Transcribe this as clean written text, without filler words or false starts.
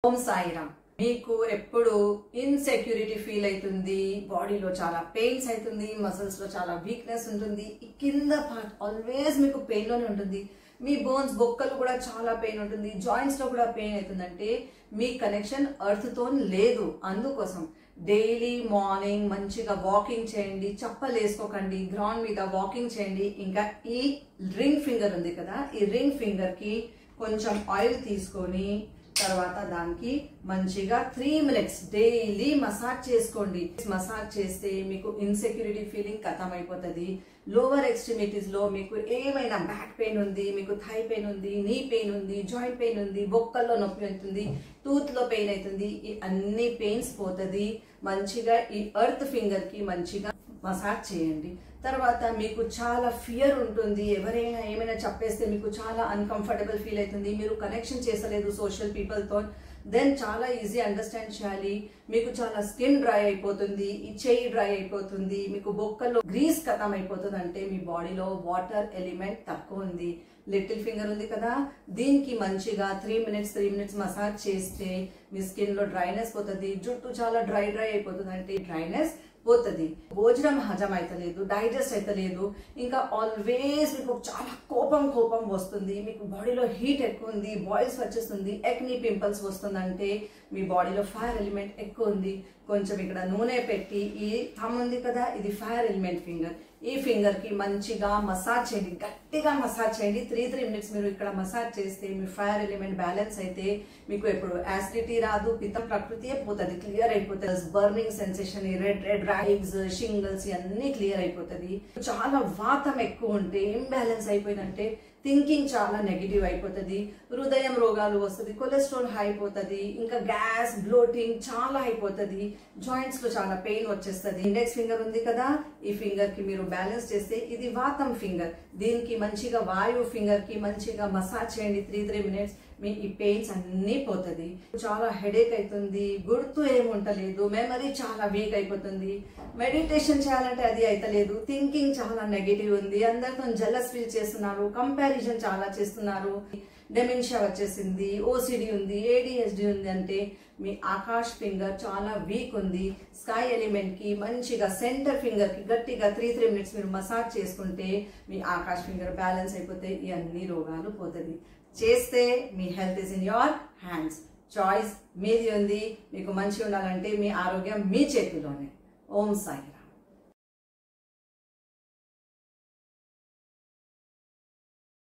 ఓం సాయిరామ్. మీకు ఎప్పుడు insecurity feel అవుతుంది, బాడీలో చాలా పెయిన్స్ అవుతుంది, మసిల్స్ లో చాలా వీక్నెస్ ఉంటుంది, ఈ కింద పార్ట్ ఆల్వేస్ మీకు పెయిన్ లోనే ఉంటుంది, మీ బోన్స్ బొక్కలు కూడా చాలా పెయిన్ ఉంటుంది, జాయింట్స్ లో కూడా పెయిన్ అవుతుందంటే మీ కనెక్షన్ ఎర్త్ తో లేదు. అందుకోసం డైలీ మార్నింగ్ మంచిగా వాకింగ్ చేయండి, చప్పలు వేసుకోకండి, గ్రౌండ్ మీద వాకింగ్ చేయండి. ఇంకా ఈ రింగ్ ఫింగర్ ఉంది కదా, ఈ రింగ్ ఫింగర్ కి కొంచెం ఆయిల్ తీసుకొని తర్వాత దానికి మంచిగా 3 minutes డైలీ మసాజ్ చేసుకోండి. మసాజ్ చేస్తే మీకు ఇన్సెక్యూరిటీ ఫీలింగ్ ఖతం అయిపోతుంది. లోవర్ ఎక్స్ట్రిమిటీస్ లో మీకు ఏమైనా బ్యాక్ పెయిన్ ఉంది, మీకు థై పెయిన్ ఉంది, నీ పెయిన్ ఉంది, జాయింట్ పెయిన్ ఉంది, బొక్కల్లో నొప్పి అవుతుంది, టూత్ లో పెయిన్ అవుతుంది, ఈ అన్ని పెయిన్స్ పోతుంది. మంచిగా ఈ ఎర్త్ ఫింగర్ కి మంచిగా మసాజ్ చేయండి. తర్వాత మీకు చాలా ఫియర్ ఉంటుంది, ఎవరైనా ఏమైనా చెప్పేస్తే మీకు చాలా అన్కంఫర్టబుల్ ఫీల్ అవుతుంది, మీరు కనెక్షన్ చేసలేదు సోషల్ పీపుల్ తో, దెన్ చాలా ఈజీ అండర్స్టాండ్ చేయాలి. మీకు చాలా స్కిన్ డ్రై అయిపోతుంది, ఈ చెయ్యి డ్రై అయిపోతుంది, మీకు బొక్కల్లో గ్రీస్ ఖతం అయిపోతుంది అంటే మీ బాడీలో వాటర్ ఎలిమెంట్ తక్కువ ఉంది. లిటిల్ ఫింగర్ ఉంది కదా, దీనికి మంచిగా 3 minutes మసాజ్ చేస్తే మీ స్కిన్ లో డ్రైనెస్ పోతుంది, జుట్టు చాలా డ్రై అయిపోతుంది అంటే డ్రైనెస్ పోతుంది. భోజనం హజం అయితలేదు, డైజెస్ట్ అయితలేదు, ఇంకా ఆల్వేస్ మీకు చాలా కోపం వస్తుంది, మీకు బాడీలో హీట్ ఎక్కువ ఉంది, బాయిల్స్ వచ్చేస్తుంది, ఎక్నీ పింపుల్స్ వస్తుందంటే మీ బాడీలో ఫైర్ ఎలిమెంట్ ఎక్కువ ఉంది. కొంచెం ఇక్కడ నూనె పెట్టి, ఈ థమ్ ఉంది కదా, ఇది ఫైర్ ఎలిమెంట్ ఫింగర్, ఈ ఫింగర్ కి మంచిగా మసాజ్ చేయండి, గట్టిగా మసాజ్ చేయండి. 3 minutes మీరు ఇక్కడ మసాజ్ చేస్తే మీ ఫైర్ ఎలిమెంట్ బ్యాలెన్స్ అయితే మీకు ఎప్పుడు యాసిడిటీ రాదు, పిత్తం ప్రకృతియే పోతుంది, క్లియర్ అయిపోతుంది. బర్నింగ్ సెన్సేషన్, రెడ్ రైడ్స్, షింగల్స్ ఇవన్నీ క్లియర్ అయిపోతుంది. చాలా వాతం ఎక్కువ ఉంటే, ఇంబ్యాలెన్స్ అయిపోయిందంటే థింకింగ్ చాలా నెగిటివ్ అయిపోతుంది, హృదయం రోగాలు వస్తుంది, కొలెస్ట్రాల్ హై అయిపోతుంది, ఇంకా గ్యాస్ బ్లోటింగ్ చాలా అయిపోతుంది, జాయింట్స్ లో చాలా పెయిన్ వచ్చేస్తుంది. ఇండెక్స్ ఫింగర్ ఉంది కదా, ఈ ఫింగర్ కి మీరు బ్యాలెన్స్ చేస్తే ఇది వాతం ఫింగర్, దీనికి మంచిగా వాయు ఫింగర్ కి మంచిగా మసాజ్ చేయండి 3 minutes, మీ ఈ పెయిన్స్ అన్ని పోతుంది. చాలా హెడేక్ అవుతుంది, గుర్తు ఏముంటలేదు, మెమరీ చాలా వీక్ అయిపోతుంది, మెడిటేషన్ చేయాలంటే అది అయితలేదు, థింకింగ్ చాలా నెగిటివ్ ఉంది, అందరితో జెలస్ ఫీల్ చేస్తున్నారు, కంపారిజన్ చాలా చేస్తున్నారు, డెమెన్షియా వచ్చేసింది, ఓసిడి ఉంది, ఏడిహెచ్డి ఉంది అంటే మీ ఆకాష్ ఫింగర్ చాలా వీక్ ఉంది. స్కై ఎలిమెంట్ కి మంచిగా సెంటర్ ఫింగర్ కి గట్టిగా 3 minutes మీరు మసాజ్ చేసుకుంటే మీ ఆకాష్ ఫింగర్ బ్యాలెన్స్ అయిపోతే ఈ అన్ని రోగాలు పోతుంది. చేస్తే మీ health is in your hands, choice మీది ఉంది. మీకు మంచిగా ఉండాలంటే మీ ఆరోగ్యం మీ చేతిలోనే. ఓం సాయి.